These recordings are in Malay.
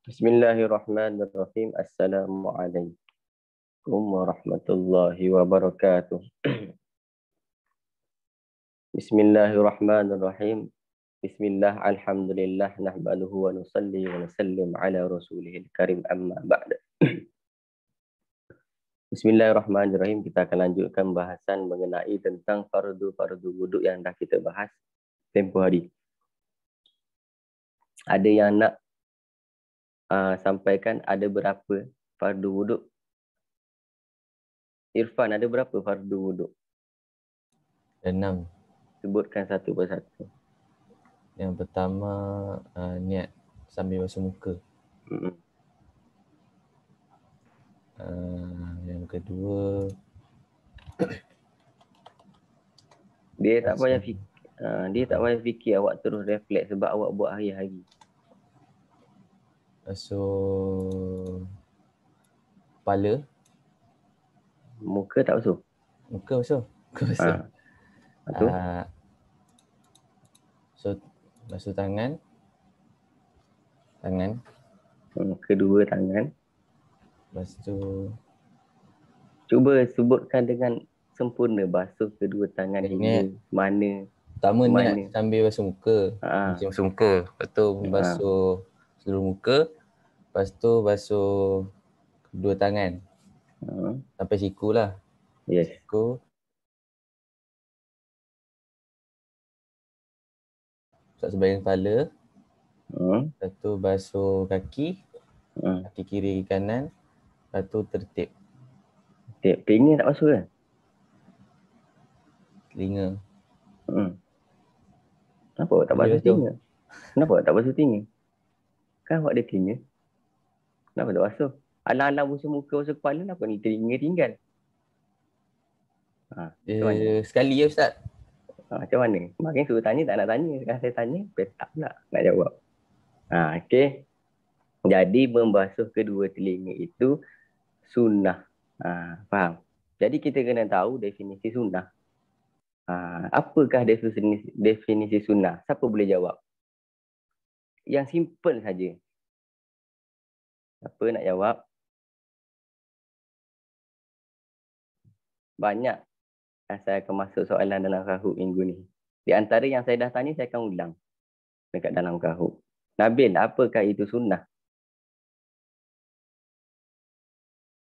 Bismillahirrahmanirrahim. Assalamualaikum warahmatullahi wabarakatuh. Bismillahirrahmanirrahim. Bismillah, alhamdulillah, nahmaduhu wa nusalli wa nusallim ala rasulihil karim, amma ba'da. Bismillahirrahmanirrahim. Kita akan lanjutkan bahasan mengenai tentang fardu-fardu wuduk yang dah kita bahas tempoh hari. Ada yang nak sampaikan ada berapa fardu wuduk? Irfan, ada berapa fardu wuduk? 6. Sebutkan satu persatu. Yang pertama, niat sambil basuh muka. Yang kedua, dia tak payah fikir, awak terus refleks sebab awak buat hari-hari. basuh kepala. Muka tak basuh? Muka basuh. Betul? So, basuh tangan. Kedua tangan. Lepas tu Cuba sebutkan dengan sempurna basuh kedua tangan hingga mana. pertama niat sambil basuh muka. Basuh muka. Lepas tu basuh seluruh muka. Lepas tu basuh kedua tangan. Sampai siku lah. Yes. Siku. Sebahagian kepala. Lepas tu basuh kaki. Kaki kiri, kaki kanan. Lepas tu tertip. Telinga tak basuh ke? Telinga. Kenapa awak tak basuh telinga? Kenapa awak tak basuh telinga? Kan awak ada telinga. Kenapa tak basuh? Alang-alang basuh muka, basuh kepala, kenapa ni telinga tinggal? Sekali ya Ustaz. Macam mana? Makin suruh tanya tak nak tanya. Sekarang saya tanya, tak pula nak jawab. Okey. Jadi membasuh kedua telinga itu sunnah. Faham? Jadi kita kena tahu definisi sunnah. Apakah definisi sunnah? Siapa boleh jawab? Yang simple saja. Siapa nak jawab? Banyak. Saya akan masuk soalan dalam Kahoot minggu ni. Di antara yang saya dah tanya, saya akan ulang dekat dalam Kahoot. Nabil, apakah itu sunnah?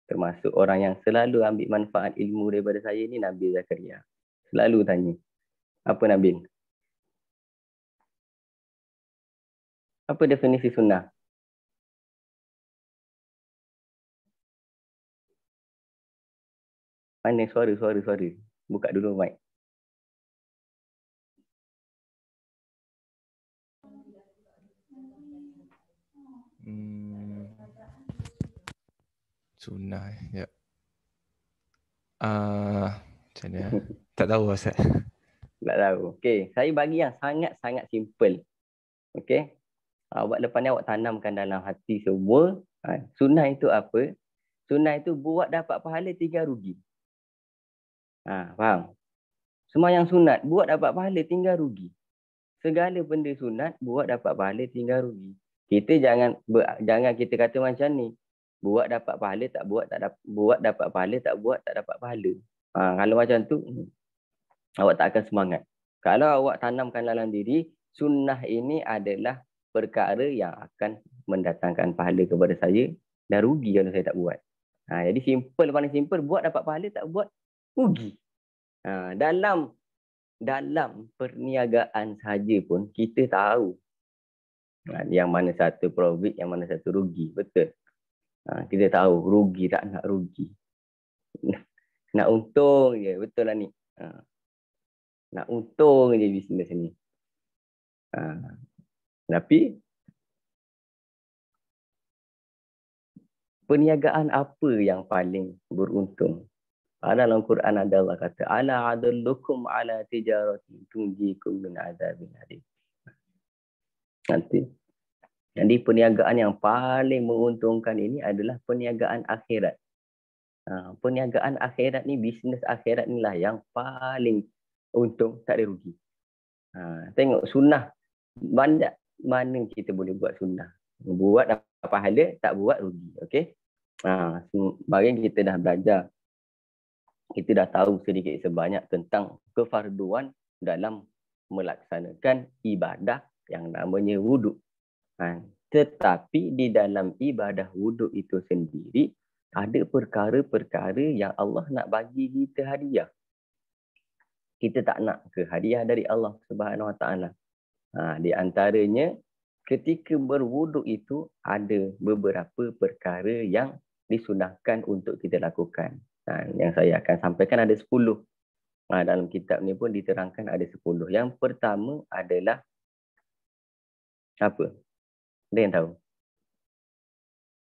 Termasuk orang yang selalu ambil manfaat ilmu daripada saya ni, Nabil Zakaria. Selalu tanya. Apa Nabil? Apa definisi sunnah? Mana suara? Buka dulu mic. Sunnah, ya. Macam mana? Tak tahu Ustaz. Tak tahu. Okey, saya bagi yang sangat-sangat simple. Okey. Awak lepas ni awak tanamkan dalam hati semua. Sunnah itu apa? Sunnah itu buat dapat pahala, tinggal rugi. Faham? Semua yang sunat, buat dapat pahala, tinggal rugi. Segala benda sunat, buat dapat pahala, tinggal rugi. Kita jangan kita kata macam ni. Buat dapat pahala, tak buat, tak dapat. Buat dapat pahala, tak buat, tak dapat pahala. Kalau macam tu, awak tak akan semangat. Kalau awak tanamkan dalam diri, sunnah ini adalah perkara yang akan mendatangkan pahala kepada saya, dan rugi kalau saya tak buat. Jadi simple, paling simple, buat dapat pahala, tak buat, rugi. Dalam perniagaan saja pun kita tahu yang mana satu profit, yang mana satu rugi. Betul. Kita tahu rugi tak nak rugi. Nak untung je. Betul lah ni. Nak untung je bisnes ni. Tapi perniagaan apa yang paling beruntung? Dalam Quran ada Allah kata, ala adullukum ala tijaratin tunjikum min azabin alim. Nanti. Jadi perniagaan yang paling menguntungkan ini adalah perniagaan akhirat. Perniagaan akhirat ni, bisnes akhirat ni lah yang paling untung, tak ada rugi. Tengok sunnah. Banyak mana kita boleh buat sunnah. Buat dapat pahala, tak buat rugi. Okey. Bagian kita dah belajar. Kita dah tahu sedikit sebanyak tentang kefarduan dalam melaksanakan ibadah yang namanya wuduk. Tetapi di dalam ibadah wuduk itu sendiri, ada perkara-perkara yang Allah nak bagi kita hadiah. Kita tak nak ke hadiah dari Allah Subhanahu Wa Taala. Di antaranya, ketika berwuduk itu ada beberapa perkara yang disunahkan untuk kita lakukan. Yang saya akan sampaikan ada 10. Dalam kitab ni pun diterangkan ada 10. Yang pertama adalah apa? Ada yang tahu?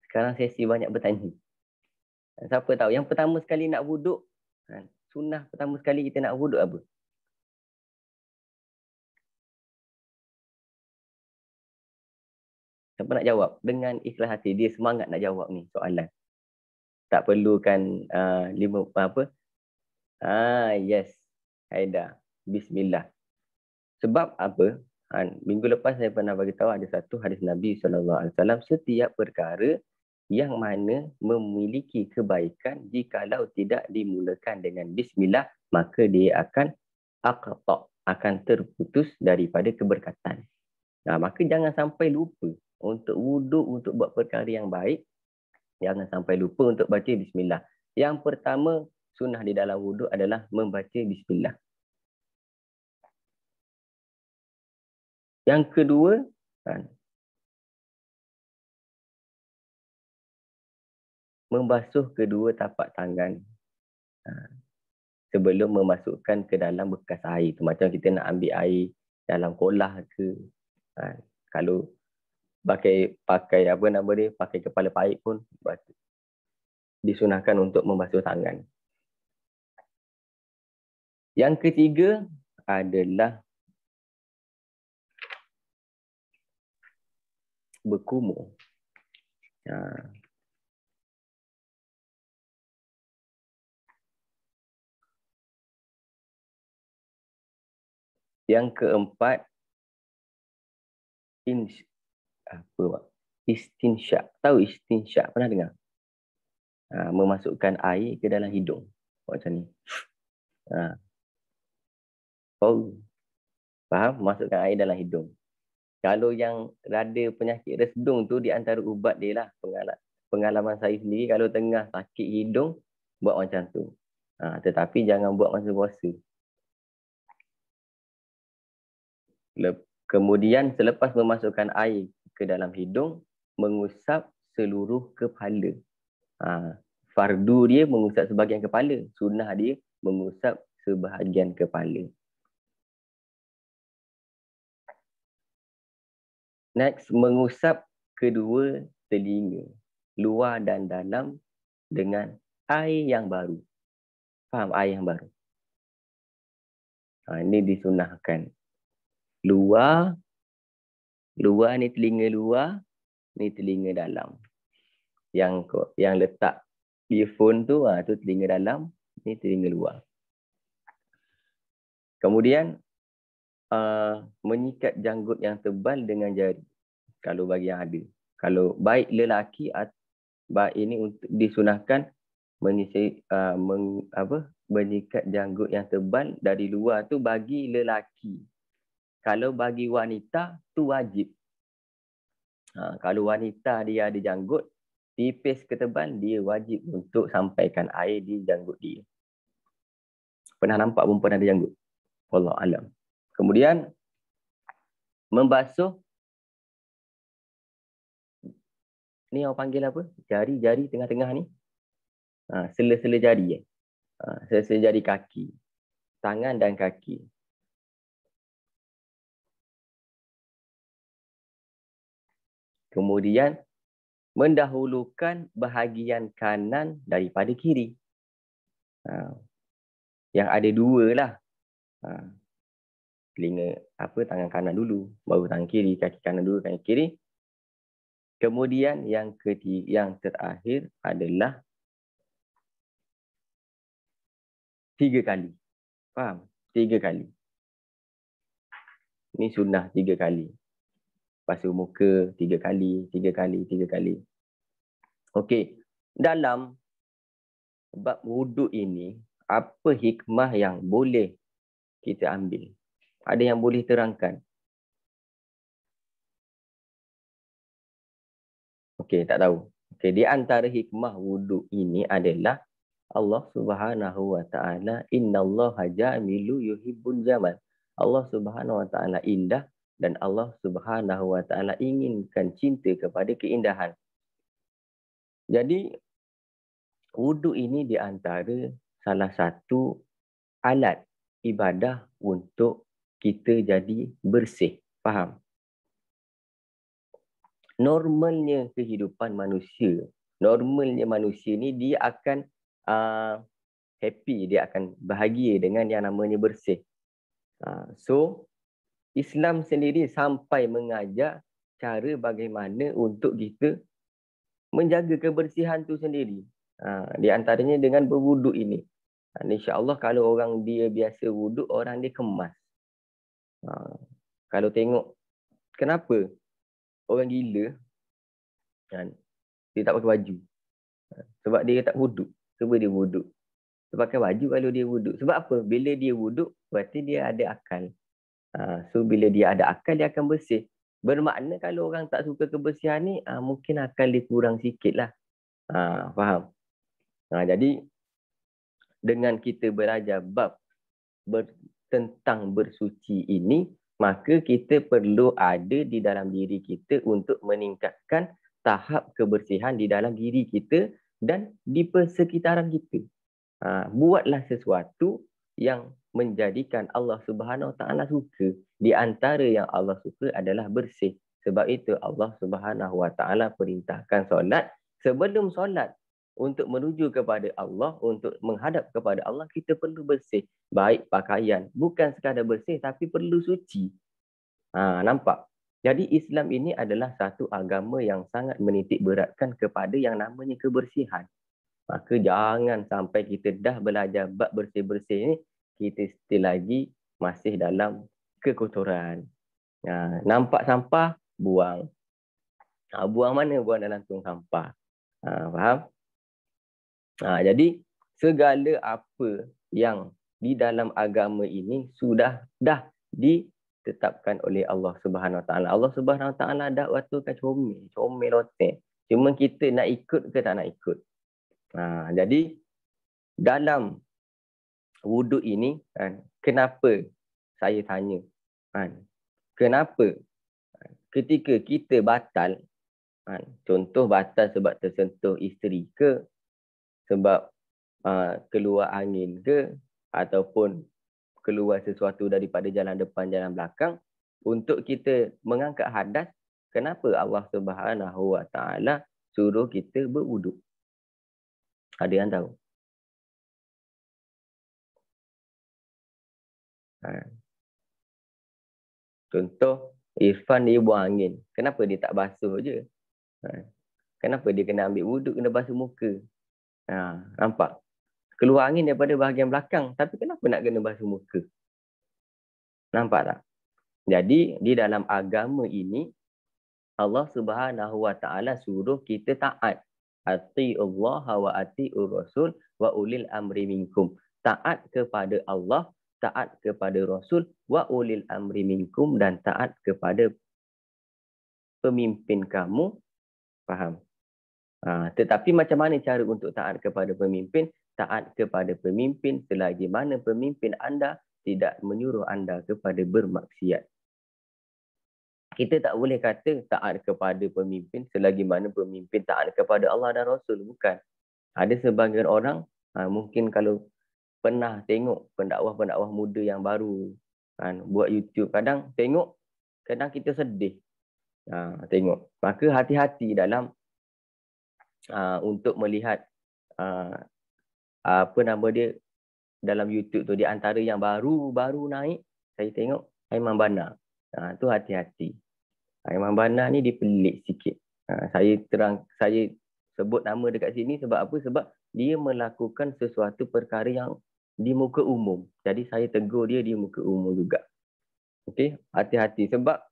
Sekarang sesi banyak bertanya. Siapa tahu? Yang pertama sekali nak wuduk, sunnah pertama sekali kita nak wuduk apa? Siapa nak jawab? Dengan ikhlas hati. Dia semangat nak jawab ni soalan. Tak perlukan lima apa? Yes. Haida. Bismillah. Sebab apa? Minggu lepas saya pernah bagi tahu ada satu hadis Nabi SAW. Setiap perkara yang mana memiliki kebaikan, jikalau tidak dimulakan dengan Bismillah, maka dia akan aqta', akan terputus daripada keberkatan. Maka jangan sampai lupa untuk wuduk, untuk buat perkara yang baik. Jangan sampai lupa untuk baca Bismillah. Yang pertama, sunnah di dalam wuduk adalah membaca Bismillah. Yang kedua, membasuh kedua tapak tangan sebelum memasukkan ke dalam bekas air. Macam kita nak ambil air dalam kolah ke. Kalau pakai apa nama dia, pakai kepala paip pun disunahkan untuk membasuh tangan. Yang ketiga adalah berkumur. Yang keempat, istinsyak. Tahu istinsyak? Pernah dengar? Memasukkan air ke dalam hidung. Macam ni. Faham? Masukkan air dalam hidung. Kalau yang rada penyakit resdung tu, di antara ubat dia lah. Pengalaman saya sendiri, kalau tengah sakit hidung, buat macam tu. Tetapi jangan buat masa puasa. Kemudian selepas memasukkan air ke dalam hidung, mengusap seluruh kepala. Fardu dia mengusap sebahagian kepala. Sunnah dia mengusap sebahagian kepala. Next, mengusap kedua telinga, luar dan dalam dengan air yang baru. Faham air yang baru? Ini disunahkan. Luar ni telinga luar, ni telinga dalam. Yang letak earphone tu, tu telinga dalam, ni telinga luar. Kemudian menyikat janggut yang tebal dengan jari, kalau bagi yang ada. Kalau baik lelaki, baik ini untuk disunahkan menyikat janggut yang tebal dari luar tu bagi lelaki. Kalau bagi wanita tu wajib. Kalau wanita dia ada janggut tipis ke tebal, dia wajib untuk sampaikan air di janggut dia. Pernah nampak perempuan ada janggut? Wallahu alam. Kemudian membasuh, ni orang panggil apa? Jari-jari tengah-tengah ni. Sela-sela jari. Sela-sela jari kaki. Tangan dan kaki. Kemudian mendahulukan bahagian kanan daripada kiri. Yang ada dua lah. Telinga tangan kanan dulu, baru tangan kiri, kaki kanan dulu, kaki kiri. Kemudian yang terakhir adalah 3 kali. Faham? 3 kali. Ini sunnah 3 kali. basuh muka 3 kali. Okey, dalam bab wuduk ini, apa hikmah yang boleh kita ambil? Ada yang boleh terangkan? Okey, tak tahu. Okey, di antara hikmah wuduk ini adalah Allah Subhanahu wa taala, innallaha jamilu yuhibbul jamal. Allah Subhanahu wa taala indah dan Allah Subhanahu wa taala inginkan cinta kepada keindahan. Jadi wuduk ini di antara salah satu alat ibadah untuk kita jadi bersih. Faham? Normalnya kehidupan manusia, normalnya manusia ni dia akan happy, dia akan bahagia dengan yang namanya bersih. So Islam sendiri sampai mengajak cara bagaimana untuk kita menjaga kebersihan tu sendiri. Di antaranya dengan berwuduk ini. InsyaAllah kalau orang dia biasa wuduk, orang dia kemas. Kalau tengok, kenapa orang gila dia tak pakai baju? Sebab dia tak wuduk. Sebab dia wuduk. Dia pakai baju kalau dia wuduk. Sebab apa? Bila dia wuduk, berarti dia ada akal. So bila dia ada akal, dia akan bersih. Bermakna kalau orang tak suka kebersihan ni, mungkin akal dia kurang sikit lah. Faham? Jadi dengan kita belajar bab tentang bersuci ini, maka kita perlu ada di dalam diri kita untuk meningkatkan tahap kebersihan di dalam diri kita dan di persekitaran kita. Buatlah sesuatu yang menjadikan Allah Subhanahu Wa Taala suka. Di antara yang Allah suka adalah bersih. Sebab itu Allah Subhanahu Wa Taala perintahkan solat. Sebelum solat, untuk menuju kepada Allah, untuk menghadap kepada Allah, kita perlu bersih. Baik pakaian, bukan sekadar bersih tapi perlu suci. Nampak? Jadi Islam ini adalah satu agama yang sangat menitik beratkan kepada yang namanya kebersihan. Maka jangan sampai kita dah belajar bab bersih-bersih ni, kita still lagi masih dalam kekotoran. Nampak sampah, buang. Buang mana? Buang dalam tong sampah. Faham? Jadi segala apa yang di dalam agama ini sudah dah ditetapkan oleh Allah Subhanahu Wa Taala. Allah Subhanahu Wa Taala dah waktukan comel roteh. Cuma kita nak ikut ke tak nak ikut. Jadi dalam wuduk ini, kenapa saya tanya? Kenapa ketika kita batal, contoh batal sebab tersentuh isteri ke, sebab keluar angin ke, ataupun keluar sesuatu daripada jalan depan, jalan belakang, untuk kita mengangkat hadas, kenapa Allah Subhanahu Wa Taala suruh kita berwuduk? Ada yang tahu? Contoh, Irfan dia buang angin. Kenapa dia tak basuh je? Kenapa dia kena ambil wuduk, kena basuh muka? Nampak? Keluar angin daripada bahagian belakang, tapi kenapa nak kena basuh muka? Nampak tak? Jadi, di dalam agama ini, Allah Subhanahu Wa Taala suruh kita taat. Ati'ullaha wa ati'ur rasul wa ulil amri minkum. Taat kepada Allah, taat kepada Rasul, wa ulil amri minkum, dan taat kepada pemimpin kamu. Faham? Tetapi macam mana cara untuk taat kepada pemimpin? Taat kepada pemimpin selagi mana pemimpin anda tidak menyuruh anda kepada bermaksiat. Kita tak boleh kata taat kepada pemimpin selagi mana pemimpin taat kepada Allah dan Rasul. Bukan. Ada sebahagian orang, mungkin kalau pernah tengok pendakwah-pendakwah muda yang baru buat YouTube, kadang tengok, kadang kita sedih tengok. Maka hati-hati dalam untuk melihat apa nama dia dalam YouTube tu. Di antara yang baru naik, saya tengok Aiman Bana. Tu hati-hati. Aiman Bana ni dia pelik sikit. Saya sebut nama dekat sini sebab apa? Sebab dia melakukan sesuatu perkara yang di muka umum. Jadi saya tegur dia di muka umum juga. Okey, hati-hati sebab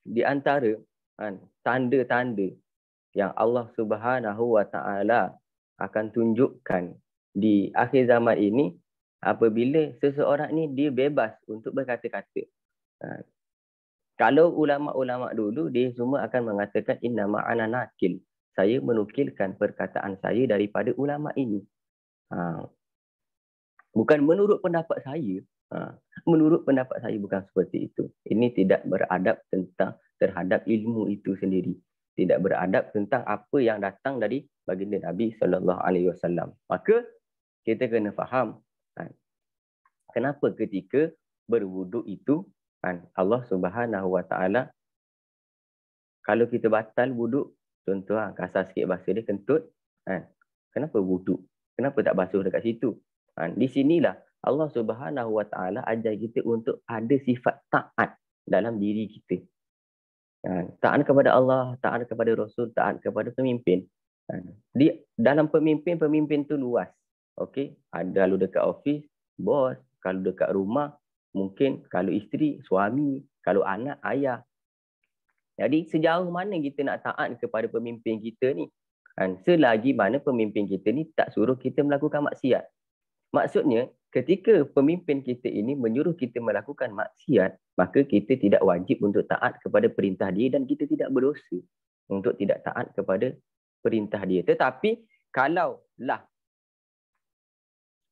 di antara tanda-tanda yang Allah Subhanahu wa taala akan tunjukkan di akhir zaman ini apabila seseorang ni dia bebas untuk berkata-kata. Kalau ulama-ulama dulu dia semua akan mengatakan inna ma'ana nakil. Saya menukilkan perkataan saya daripada ulama ini. Bukan menurut pendapat saya. Menurut pendapat saya bukan seperti itu. Ini tidak beradab terhadap ilmu itu sendiri. Tidak beradab tentang apa yang datang dari baginda Nabi SAW. Maka kita kena faham kenapa ketika berwuduk itu Allah Subhanahu wa taala kalau kita batal wuduk, contoh kasar sikit bahasa dia kentut, kenapa wuduk? Kenapa tak basuh dekat situ? Di sinilah Allah Subhanahu wa taala ajar kita untuk ada sifat taat dalam diri kita. Taat kepada Allah, taat kepada Rasul, taat kepada pemimpin. Dalam pemimpin tu luas. Okey, ada kalau dekat office, bos, kalau dekat rumah, mungkin kalau isteri, suami, kalau anak, ayah. Jadi sejauh mana kita nak taat kepada pemimpin kita ni? Selagi mana pemimpin kita ni tak suruh kita melakukan maksiat. Maksudnya, ketika pemimpin kita ini menyuruh kita melakukan maksiat, maka kita tidak wajib untuk taat kepada perintah dia dan kita tidak berdosa untuk tidak taat kepada perintah dia. Tetapi, kalaulah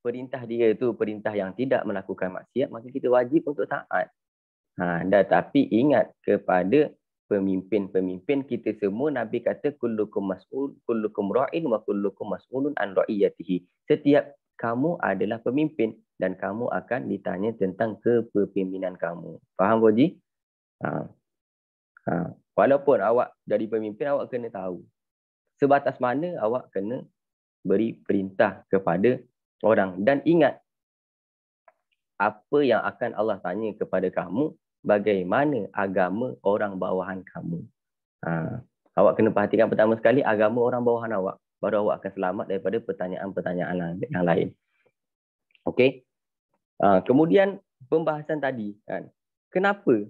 perintah dia itu perintah yang tidak melakukan maksiat, maka kita wajib untuk taat. Tapi ingat kepada pemimpin-pemimpin kita semua, Nabi kata kullukum mas'ul, kullukum ra'in wa kullukum mas'ulun an ra'iyatihi. Setiap kamu adalah pemimpin dan kamu akan ditanya tentang kepemimpinan kamu. Faham, Boji? Walaupun awak jadi pemimpin, awak kena tahu sebatas mana awak kena beri perintah kepada orang. Dan ingat, apa yang akan Allah tanya kepada kamu, bagaimana agama orang bawahan kamu. Awak kena perhatikan pertama sekali agama orang bawahan awak. Baru awak akan selamat daripada pertanyaan-pertanyaan yang lain. Okey. Kemudian pembahasan tadi, kenapa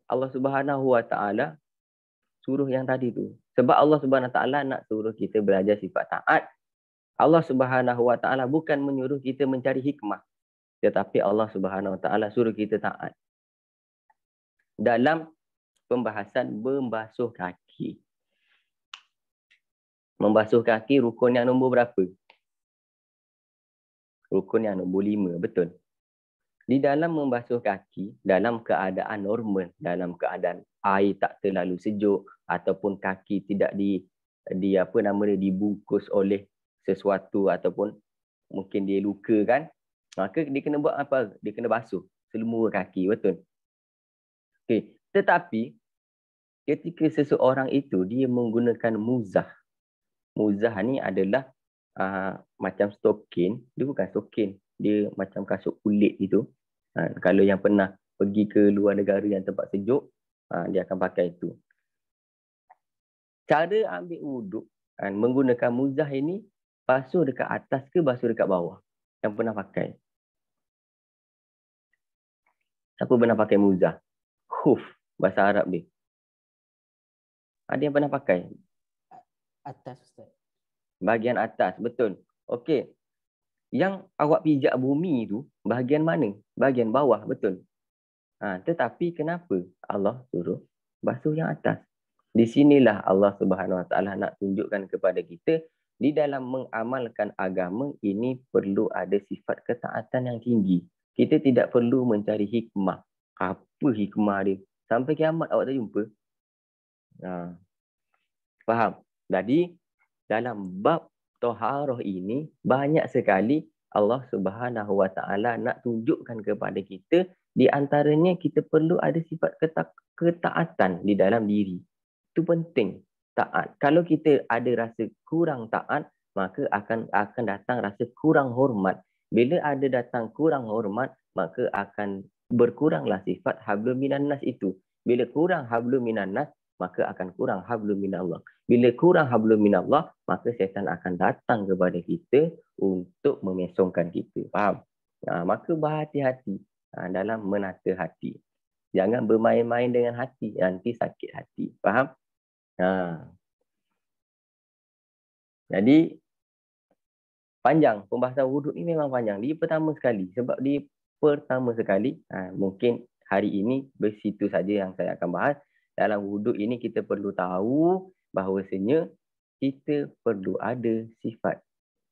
Allah Subhanahu wa taala suruh yang tadi tu? Sebab Allah Subhanahu wa taala nak suruh kita belajar sifat taat. Allah Subhanahu wa taala bukan menyuruh kita mencari hikmah, tetapi Allah Subhanahu wa taala suruh kita taat. Dalam pembahasan membasuh kaki. Membasuh kaki rukun yang nombor berapa? Rukun yang nombor 5, betul. Di dalam membasuh kaki, dalam keadaan normal, dalam keadaan air tak terlalu sejuk ataupun kaki tidak dibungkus oleh sesuatu ataupun mungkin dia luka kan, maka dia kena buat apa? Dia kena basuh semua kaki, betul. Okey, tetapi ketika seseorang itu dia menggunakan muzah. Muzah ni adalah macam stokin. Dia bukan stokin. Dia macam kasut kulit itu. Kalau yang pernah pergi ke luar negara yang tempat sejuk, dia akan pakai itu. Cara ambil wuduk menggunakan muzah ini, basuh dekat atas ke basuh dekat bawah? Yang pernah pakai? Siapa pernah pakai muzah? Khuf, bahasa Arab dia. Ada yang pernah pakai? Atas, Ustaz. Bahagian atas, betul. Okey. Yang awak pijak bumi itu, bahagian mana? Bahagian bawah, betul. Tetapi kenapa Allah suruh basuh yang atas? Di sinilah Allah Subhanahu Wa Taala nak tunjukkan kepada kita, di dalam mengamalkan agama ini perlu ada sifat ketaatan yang tinggi. Kita tidak perlu mencari hikmah. Apa hikmah dia? Sampai kiamat awak tak jumpa. Faham? Jadi dalam bab taharah ini banyak sekali Allah Subhanahu Wa Taala nak tunjukkan kepada kita, di antaranya kita perlu ada sifat ketaatan di dalam diri. Itu penting, taat. Kalau kita ada rasa kurang taat, maka akan datang rasa kurang hormat. Bila ada datang kurang hormat, maka akan berkuranglah sifat hablum minan nas itu. Bila kurang hablum minan nas, maka akan kurang hablum minallah. Bila kurang hablum minallah, maka syaitan akan datang kepada kita untuk memesongkan kita. Faham? Maka berhati-hati dalam menata hati. Jangan bermain-main dengan hati. Nanti sakit hati. Faham? Jadi, panjang. Pembahasan wuduk ni memang panjang. Dia pertama sekali. Sebab dia pertama sekali, mungkin hari ini bersitu saja yang saya akan bahas. Dalam wuduk ini kita perlu tahu bahawasanya kita perlu ada sifat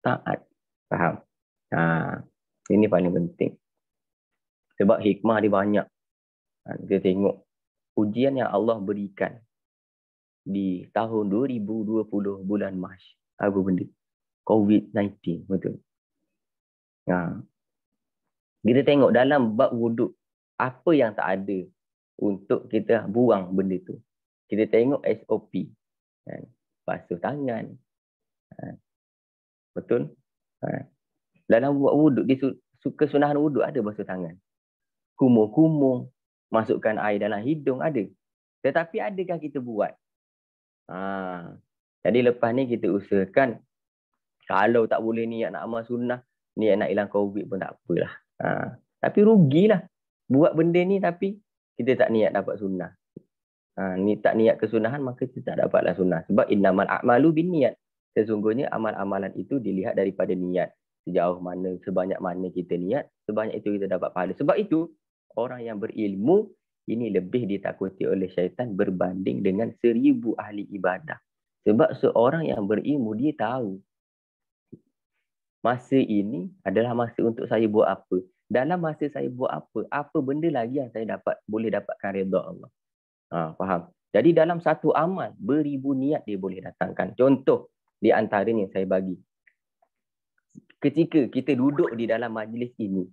taat. Faham? Ini paling penting. Sebab hikmah dia banyak. Kita tengok ujian yang Allah berikan di tahun 2020 bulan Mac. Apa benda? COVID-19. Betul. Kita tengok dalam bab wuduk, apa yang tak ada untuk kita buang benda tu. Kita tengok SOP. Basuh tangan. Betul? Dalam buat wuduk, kesunahan wuduk ada basuh tangan. Kumur-kumur, masukkan air dalam hidung ada. Tetapi adakah kita buat? Jadi lepas ni kita usahakan, kalau tak boleh niat nak amal sunnah, niat nak hilang COVID pun tak apalah. Tapi rugilah buat benda ni tapi kita tak niat dapat sunnah. Ni tak niat kesunahan, maka kita tak dapatlah sunnah. Sebab innamal a'malu binniat. Sesungguhnya amal-amalan itu dilihat daripada niat. Sejauh mana, sebanyak mana kita niat, sebanyak itu kita dapat pahala. Sebab itu, orang yang berilmu ini lebih ditakuti oleh syaitan berbanding dengan 1000 ahli ibadah. Sebab seorang yang berilmu, dia tahu masa ini adalah masa untuk saya buat apa. Dalam masa saya buat apa benda lagi yang saya boleh dapatkan redha Allah. Faham? Jadi dalam satu amal, beribu niat dia boleh datangkan. Contoh di antaranya saya bagi. Ketika kita duduk di dalam majlis ini,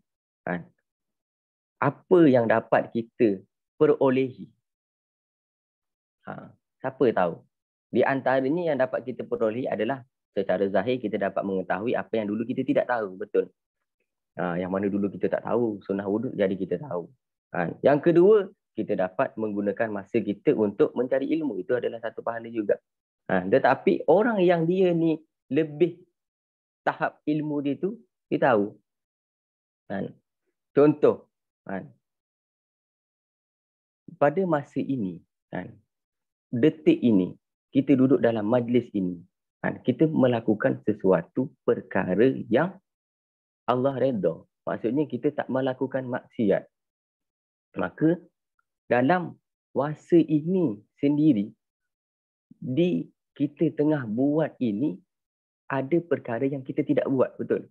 apa yang dapat kita perolehi? Siapa tahu? Di antaranya yang dapat kita perolehi adalah secara zahir kita dapat mengetahui apa yang dulu kita tidak tahu. Betul? Yang mana dulu kita tak tahu. Sunnah wuduk jadi kita tahu. Yang kedua, kita dapat menggunakan masa kita untuk mencari ilmu. Itu adalah satu pahala juga. Tetapi orang yang dia ni lebih tahap ilmu dia tu, dia tahu. Contoh, pada masa ini, detik ini, kita duduk dalam majlis ini, kita melakukan sesuatu perkara yang Allah redha. Maksudnya kita tak melakukan maksiat. Maka dalam masa ini sendiri, di kita tengah buat ini, ada perkara yang kita tidak buat. Betul?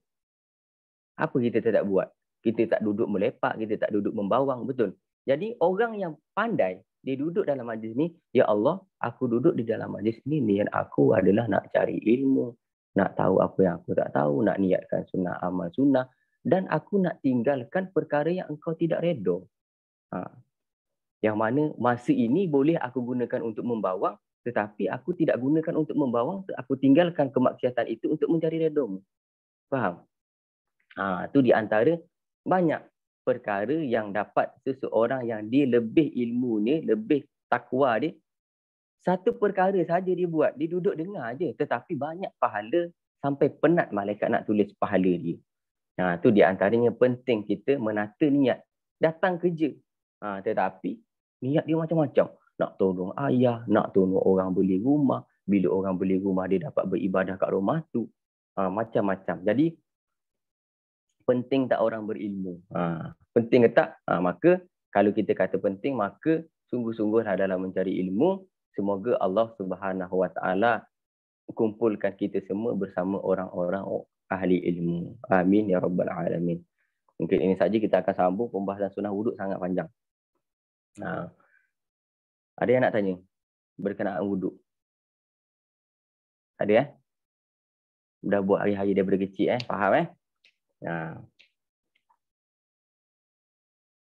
Apa kita tidak buat? Kita tak duduk melepak, kita tak duduk membawang. Betul? Jadi orang yang pandai, dia duduk dalam majlis ni, ya Allah, aku duduk di dalam majlis ni, niat aku adalah nak cari ilmu, nak tahu apa yang aku tak tahu, nak niatkan sunnah, amal sunnah, dan aku nak tinggalkan perkara yang engkau tidak redha. Yang mana masa ini boleh aku gunakan untuk membawang, tetapi aku tidak gunakan untuk membawang, aku tinggalkan kemaksiatan itu untuk mencari redha-Mu. Faham? Itu di antara banyak perkara yang dapat seseorang yang dia lebih ilmunya, lebih takwa dia, satu perkara saja dia buat, dia duduk dengar je, tetapi banyak pahala sampai penat malaikat nak tulis pahala dia. Itu di antaranya penting kita menata niat. Datang kerja, tetapi niat dia macam-macam. Nak tolong ayah, nak tolong orang beli rumah. Bila orang beli rumah, dia dapat beribadah kat rumah tu. Macam-macam. Jadi, penting tak orang berilmu? Penting ke tak? Maka, kalau kita kata penting, maka sungguh-sungguhlah dalam mencari ilmu. Semoga Allah Subhanahu Wa Taala kumpulkan kita semua bersama orang-orang ahli ilmu. Amin ya rabbal alamin. Mungkin ini saja, kita akan sambung. Pembahasan sunnah wuduk sangat panjang. Ada yang nak tanya berkenaan wuduk? Ada Dah buat hari-hari daripada kecil faham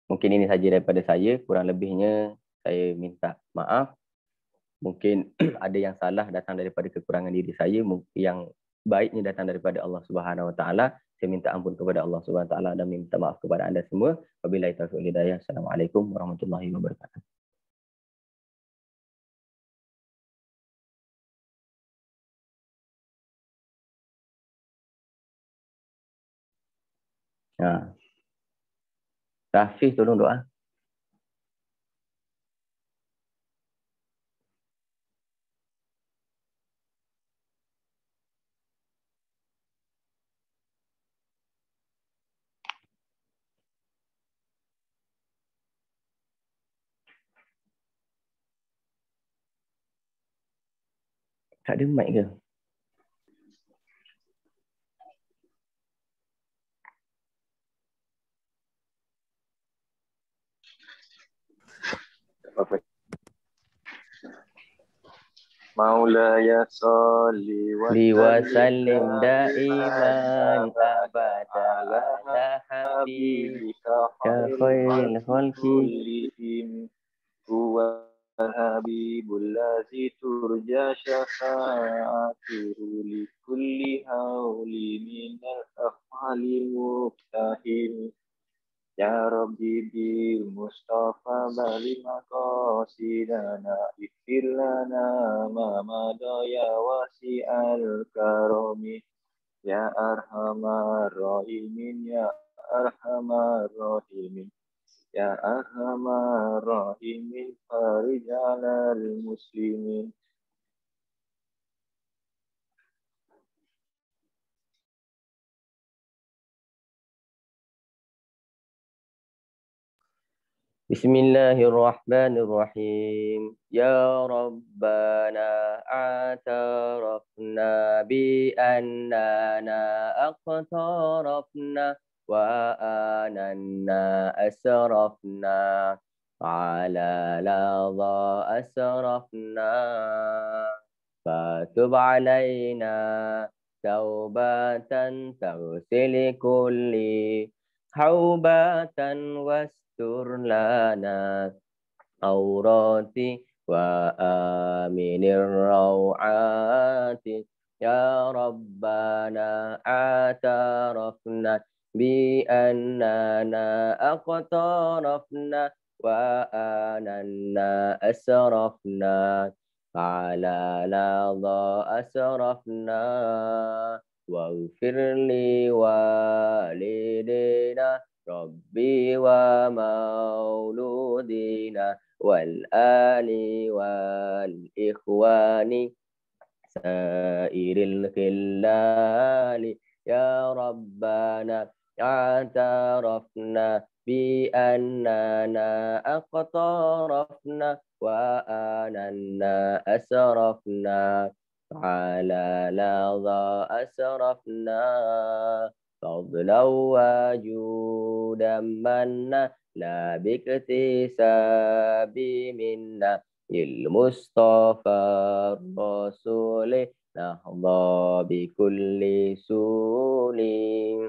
Mungkin ini saja daripada saya. Kurang lebihnya saya minta maaf. Mungkin ada yang salah datang daripada kekurangan diri saya, yang baiknya datang daripada Allah Subhanahu Wa Taala. Saya minta ampun kepada Allah Subhanahu Wa Taala dan minta maaf kepada anda semua. Wabillahi taufiq wal hidayah. Assalamualaikum warahmatullahi wabarakatuh. Rafi, tolong doa. Tak ada mic ke? Apa? Maulaya salli wa sallim daiman abada ala habibika khairil khalqi huwa habibul ladzi turja syafa'atuhu li kulli hauli minal af'ali muftahim. Ya Rabbi bil Mustafa bali maqasidana ighfir lana ma madaya wasi'al karami ya arhamar rahimin ya arhamar rahimin ya arhamar rahimin farijalal muslimin. Bismillahirrahmanirrahim. Ya Rabbana a'tarafna bi annana aqtarafna wa ananna asrafna ala ladha asrafna fatub alayna taubatan taghsil kulli haubatan wastur lana aurati wa aminir rawati ya Rabbana atarafna bi annana aqtarafna wa ananna asrafna ala ladha asrafna waghfir li walidina Rabbi wa mauludina wal ali wal ikhwani sairil khillali ya Rabbana a'tarafna bi annana aqtarafna wa ananna asrafna ala ladha asrafna fadlan wa judan manna la biktisabi minna il Mustafa Rasulih nahda bi kulli sulim.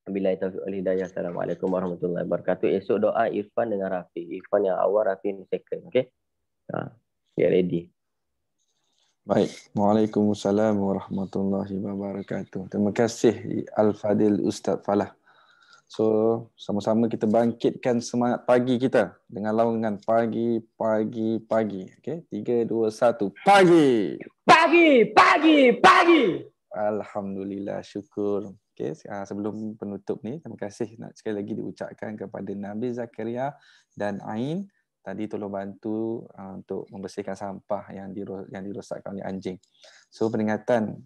Wabillahi taufiq wal hidayah. Assalamualaikum warahmatullahi wabarakatuh. Esok doa Irfan dengan Rafi. Irfan yang awal, Rafi yang second. Okay? Get ready. Baik. Waalaikumsalam warahmatullahi wabarakatuh. Terima kasih Al-Fadil Ustaz Falah. So, sama-sama kita bangkitkan semangat pagi kita dengan laungan pagi. Okay? 3, 2, 1. Pagi! Pagi! Alhamdulillah, syukur. Okay, sebelum penutup ni, terima kasih nak sekali lagi diucapkan kepada Nabi Zakaria dan Ain. Tadi tolong bantu untuk membersihkan sampah yang dirosakkan oleh anjing. So peringatan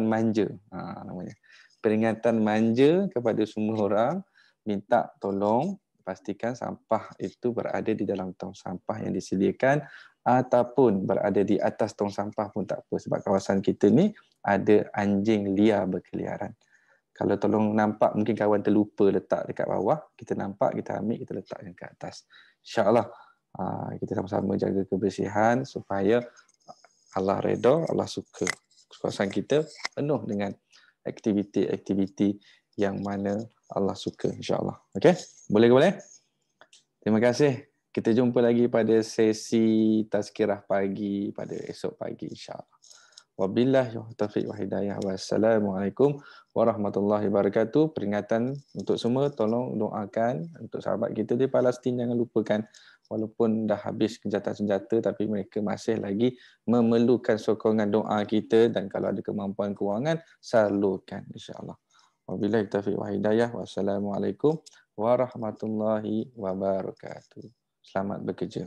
manja namanya. Peringatan manja kepada semua orang, minta tolong pastikan sampah itu berada di dalam tong sampah yang disediakan ataupun berada di atas tong sampah pun tak apa, sebab kawasan kita ni ada anjing liar berkeliaran. Kalau tolong nampak, mungkin kawan terlupa letak dekat bawah, kita nampak, kita ambil, kita letakkan ke atas. InsyaAllah kita sama-sama jaga kebersihan supaya Allah redha, Allah suka. Kawasan kita penuh dengan aktiviti-aktiviti yang mana Allah suka, insyaAllah. Okey? Boleh? Terima kasih. Kita jumpa lagi pada sesi tazkirah pagi pada esok pagi, insyaAllah. Wabillahi taufiq wa hidayah. Wassalamualaikum warahmatullahi wabarakatuh. Peringatan untuk semua, tolong doakan untuk sahabat kita di Palestin, jangan lupakan walaupun dah habis gencatan senjata tapi mereka masih lagi memerlukan sokongan doa kita, dan kalau ada kemampuan kewangan salurkan, insya-Allah. Wabillahi taufiq wa hidayah. Wassalamualaikum warahmatullahi wabarakatuh. Selamat bekerja.